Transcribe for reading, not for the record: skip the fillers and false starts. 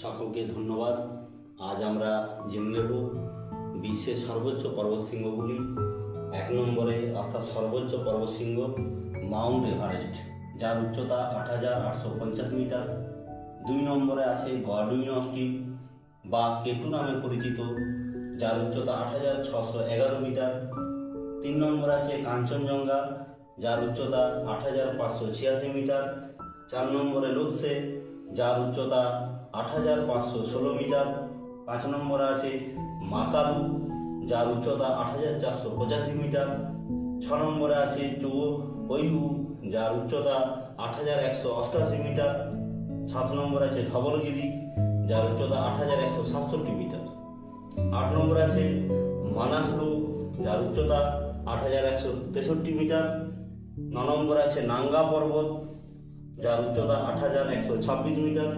সকলকে ধন্যবাদ। আজ আমরা জেনে নেব বিশ্বের সর্বোচ্চ পর্বতশৃঙ্গগুলি। 1 নম্বরে অর্থাৎ সর্বোচ্চ পর্বতশৃঙ্গ মাউন্ট এভারেস্ট, যার উচ্চতা 8,850 মিটার। 2 নম্বরে আছে গডউইন অস্টিন বা কেটু নামে পরিচিত, যার উচ্চতা 8,611 মিটার। 3 নম্বরে আছে কাঞ্চনজঙ্ঘা, যার উচ্চতা 8,586 মিটার। 4 নম্বরে লোৎসে, যার উচ্চতা 8,516 মিটার। 5 নম্বরে আছে মাকালু, যার উচ্চতা 8,485 মিটার। 6 নম্বরে আছে চো ওইউ, যার উচ্চতা 8,188 মিটার। 7 নম্বরে আছে ধবলগিরি, যার উচ্চতা 8,167 মিটার। 8 নম্বরে আছে মানাসলু, যার উচ্চতা 8,163 মিটার। 9 নম্বরে আছে নাঙ্গা পর্বত, যার উচ্চতা 8,126 মিটার।